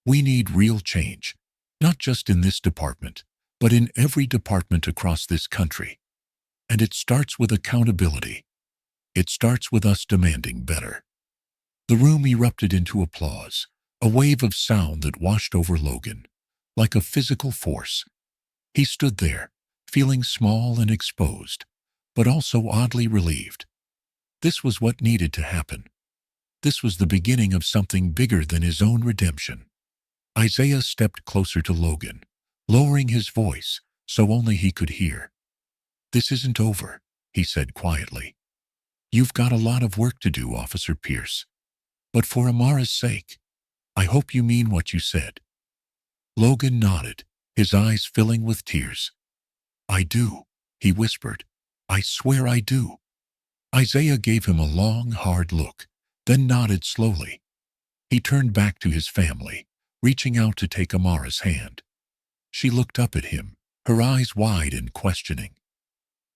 We need real change, not just in this department, but in every department across this country. And it starts with accountability. It starts with us demanding better. The room erupted into applause, a wave of sound that washed over Logan, like a physical force. He stood there, feeling small and exposed, but also oddly relieved. This was what needed to happen. This was the beginning of something bigger than his own redemption. Isaiah stepped closer to Logan, lowering his voice so only he could hear. This isn't over, he said quietly. You've got a lot of work to do, Officer Pierce. But for Amara's sake, I hope you mean what you said. Logan nodded, his eyes filling with tears. I do, he whispered. I swear I do. Isaiah gave him a long, hard look, then nodded slowly. He turned back to his family, reaching out to take Amara's hand. She looked up at him, her eyes wide and questioning.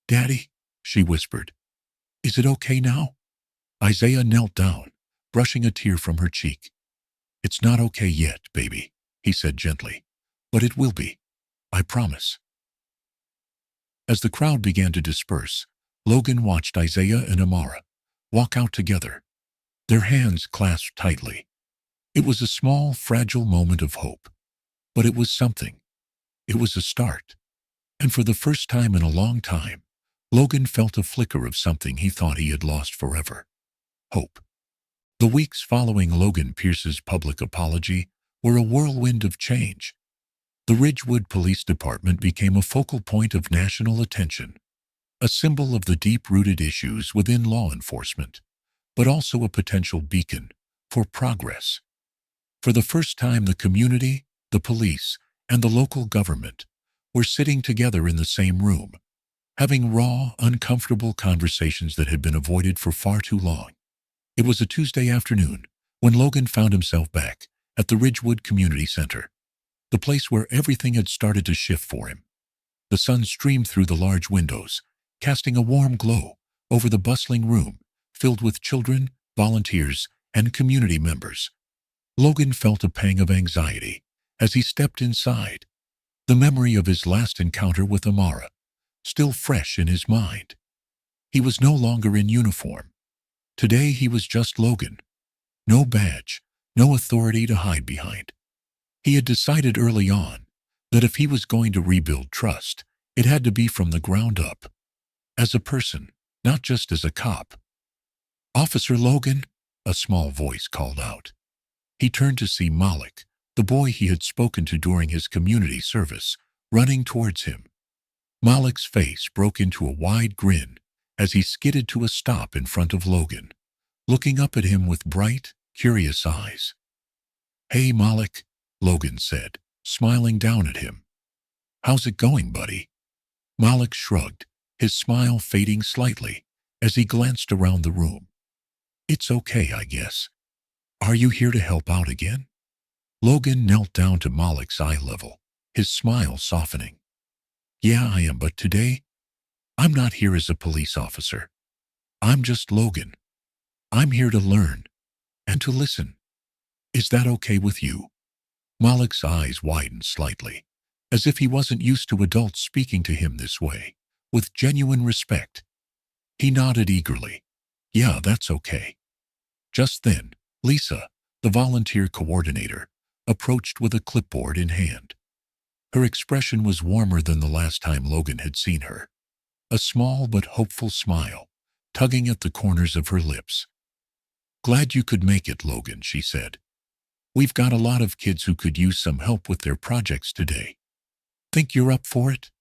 Daddy, she whispered. Is it okay now? Isaiah knelt down, brushing a tear from her cheek. It's not okay yet, baby, he said gently. But it will be. I promise. As the crowd began to disperse, Logan watched Isaiah and Amara walk out together, their hands clasped tightly. It was a small, fragile moment of hope. But it was something. It was a start. And for the first time in a long time, Logan felt a flicker of something he thought he had lost forever. Hope. The weeks following Logan Pierce's public apology were a whirlwind of change. The Ridgewood Police Department became a focal point of national attention, a symbol of the deep-rooted issues within law enforcement, but also a potential beacon for progress. For the first time, the community, the police, and the local government were sitting together in the same room, having raw, uncomfortable conversations that had been avoided for far too long. It was a Tuesday afternoon when Logan found himself back at the Ridgewood Community Center, the place where everything had started to shift for him. The sun streamed through the large windows, casting a warm glow over the bustling room filled with children, volunteers, and community members. Logan felt a pang of anxiety as he stepped inside, the memory of his last encounter with Amara still fresh in his mind. He was no longer in uniform. Today he was just Logan. No badge, no authority to hide behind. He had decided early on that if he was going to rebuild trust, it had to be from the ground up. As a person, not just as a cop. Officer Logan, a small voice called out. He turned to see Malik, the boy he had spoken to during his community service, running towards him. Malik's face broke into a wide grin as he skidded to a stop in front of Logan, looking up at him with bright, curious eyes. Hey, Malik, Logan said, smiling down at him. How's it going, buddy? Malik shrugged, his smile fading slightly as he glanced around the room. It's okay, I guess. Are you here to help out again? Logan knelt down to Malik's eye level, his smile softening. Yeah, I am, but today, I'm not here as a police officer. I'm just Logan. I'm here to learn and to listen. Is that okay with you? Malik's eyes widened slightly, as if he wasn't used to adults speaking to him this way, with genuine respect. He nodded eagerly. Yeah, that's okay. Just then, Lisa, the volunteer coordinator, approached with a clipboard in hand. Her expression was warmer than the last time Logan had seen her. A small but hopeful smile, tugging at the corners of her lips. "Glad you could make it, Logan," she said. "We've got a lot of kids who could use some help with their projects today. Think you're up for it?"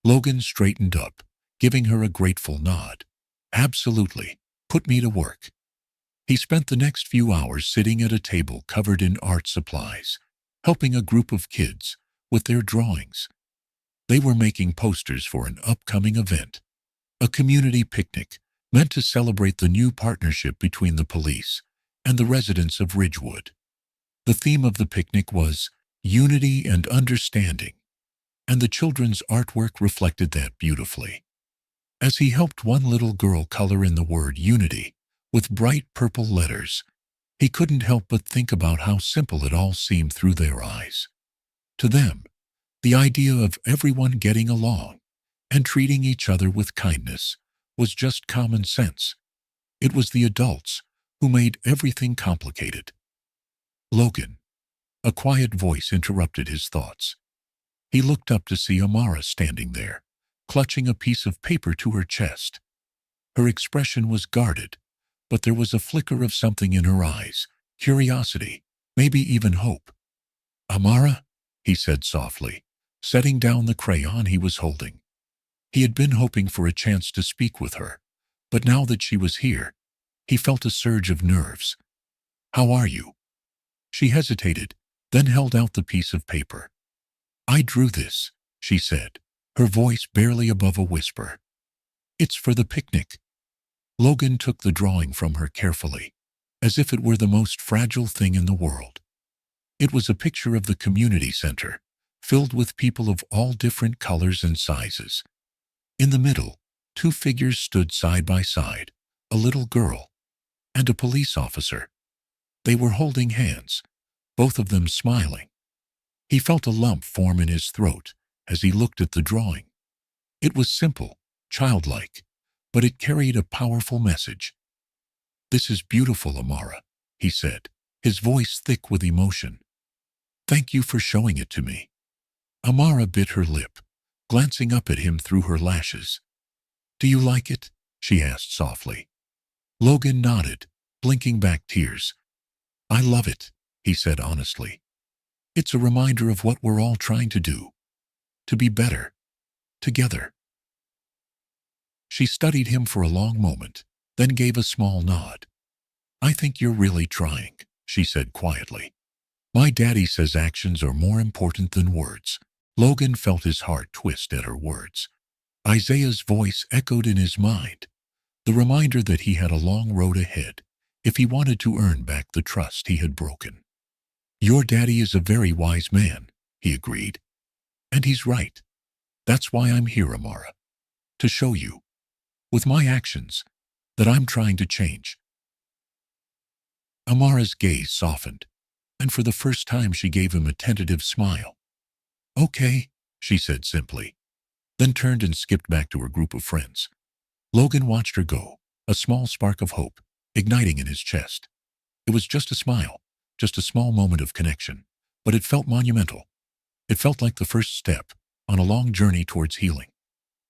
Logan straightened up, giving her a grateful nod. "Absolutely. Put me to work." He spent the next few hours sitting at a table covered in art supplies, helping a group of kids with their drawings. They were making posters for an upcoming event, a community picnic meant to celebrate the new partnership between the police and the residents of Ridgewood. The theme of the picnic was unity and understanding, and the children's artwork reflected that beautifully. As he helped one little girl color in the word unity with bright purple letters, he couldn't help but think about how simple it all seemed through their eyes. To them, the idea of everyone getting along and treating each other with kindness was just common sense. It was the adults who made everything complicated. "Logan," a quiet voice interrupted his thoughts. He looked up to see Amara standing there, clutching a piece of paper to her chest. Her expression was guarded, but there was a flicker of something in her eyes, curiosity, maybe even hope. "Amara," he said softly, setting down the crayon he was holding. He had been hoping for a chance to speak with her, but now that she was here, he felt a surge of nerves. "How are you?" She hesitated, then held out the piece of paper. "I drew this," she said, her voice barely above a whisper. "It's for the picnic." Logan took the drawing from her carefully, as if it were the most fragile thing in the world. It was a picture of the community center, filled with people of all different colors and sizes. In the middle, two figures stood side by side, a little girl and a police officer. They were holding hands, both of them smiling. He felt a lump form in his throat as he looked at the drawing. It was simple, childlike, but it carried a powerful message. "This is beautiful, Amara," he said, his voice thick with emotion. "Thank you for showing it to me." Amara bit her lip, glancing up at him through her lashes. "Do you like it?" she asked softly. Logan nodded, blinking back tears. "I love it," he said honestly. "It's a reminder of what we're all trying to do. To be better. Together." She studied him for a long moment, then gave a small nod. "I think you're really trying," she said quietly. "My daddy says actions are more important than words." Logan felt his heart twist at her words. Isaiah's voice echoed in his mind, the reminder that he had a long road ahead if he wanted to earn back the trust he had broken. "Your daddy is a very wise man," he agreed. "And he's right. That's why I'm here, Amara. To show you, with my actions, that I'm trying to change." Amara's gaze softened, and for the first time she gave him a tentative smile. "Okay," she said simply, then turned and skipped back to her group of friends. Logan watched her go, a small spark of hope igniting in his chest. It was just a smile, just a small moment of connection, but it felt monumental. It felt like the first step on a long journey towards healing.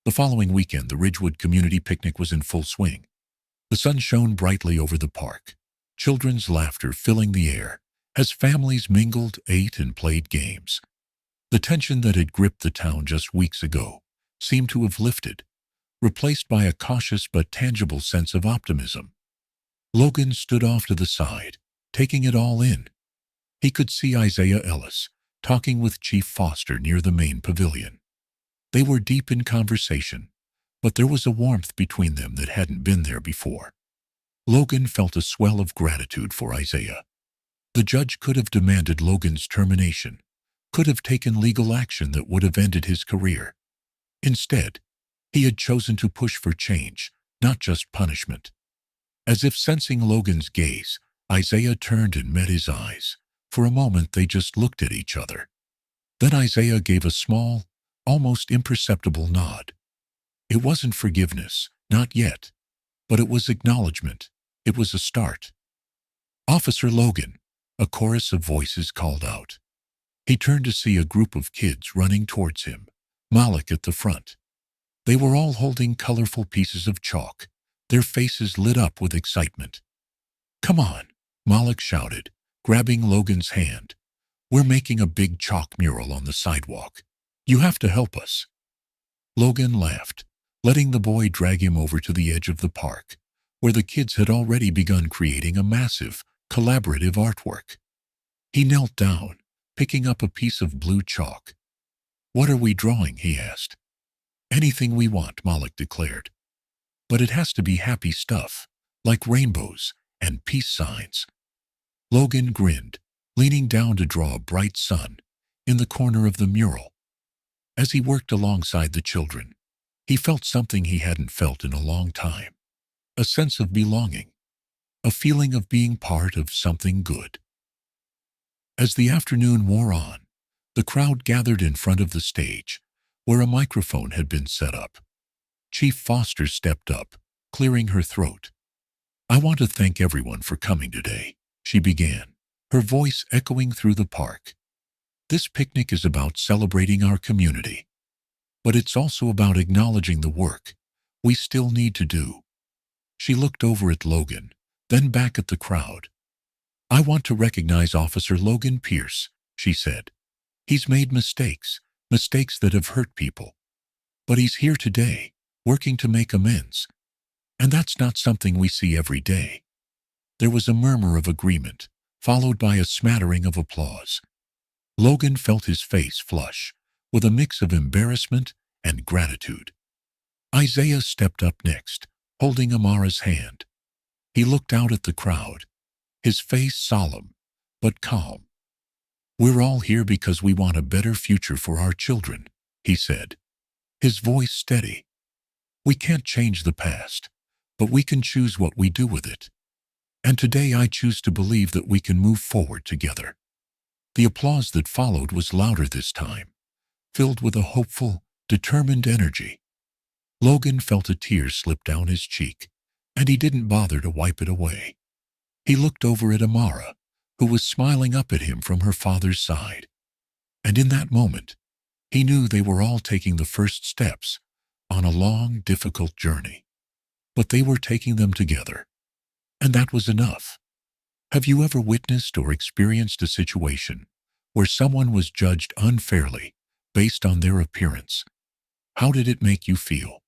The following weekend, the Ridgewood community picnic was in full swing. The sun shone brightly over the park, children's laughter filling the air as families mingled, ate, and played games. The tension that had gripped the town just weeks ago seemed to have lifted, replaced by a cautious but tangible sense of optimism. Logan stood off to the side, taking it all in. He could see Isaiah Ellis talking with Chief Foster near the main pavilion. They were deep in conversation, but there was a warmth between them that hadn't been there before. Logan felt a swell of gratitude for Isaiah. The judge could have demanded Logan's termination, could have taken legal action that would have ended his career. Instead, he had chosen to push for change, not just punishment. As if sensing Logan's gaze, Isaiah turned and met his eyes. For a moment they just looked at each other. Then Isaiah gave a small, almost imperceptible nod. It wasn't forgiveness, not yet, but it was acknowledgement. It was a start. "Officer Logan," a chorus of voices called out. He turned to see a group of kids running towards him, Malik at the front. They were all holding colorful pieces of chalk, their faces lit up with excitement. Come on, Malik shouted, grabbing Logan's hand. We're making a big chalk mural on the sidewalk. You have to help us. Logan laughed, letting the boy drag him over to the edge of the park, where the kids had already begun creating a massive, collaborative artwork. He knelt down, picking up a piece of blue chalk. What are we drawing? He asked. Anything we want, Malik declared. But it has to be happy stuff, like rainbows and peace signs. Logan grinned, leaning down to draw a bright sun in the corner of the mural. As he worked alongside the children, he felt something he hadn't felt in a long time. A sense of belonging, a feeling of being part of something good. As the afternoon wore on, the crowd gathered in front of the stage, where a microphone had been set up. Chief Foster stepped up, clearing her throat. I want to thank everyone for coming today, she began, her voice echoing through the park. This picnic is about celebrating our community, but it's also about acknowledging the work we still need to do. She looked over at Logan, then back at the crowd. I want to recognize Officer Logan Pierce, she said. He's made mistakes that have hurt people. But he's here today, working to make amends. And that's not something we see every day. There was a murmur of agreement, followed by a smattering of applause. Logan felt his face flush, with a mix of embarrassment and gratitude. Isaiah stepped up next, holding Amara's hand. He looked out at the crowd, his face solemn, but calm. We're all here because we want a better future for our children, he said, his voice steady. We can't change the past, but we can choose what we do with it. And today I choose to believe that we can move forward together. The applause that followed was louder this time, filled with a hopeful, determined energy. Logan felt a tear slip down his cheek, and he didn't bother to wipe it away. He looked over at Amara, who was smiling up at him from her father's side. And in that moment, he knew they were all taking the first steps on a long, difficult journey. But they were taking them together, and that was enough. Have you ever witnessed or experienced a situation where someone was judged unfairly based on their appearance? How did it make you feel?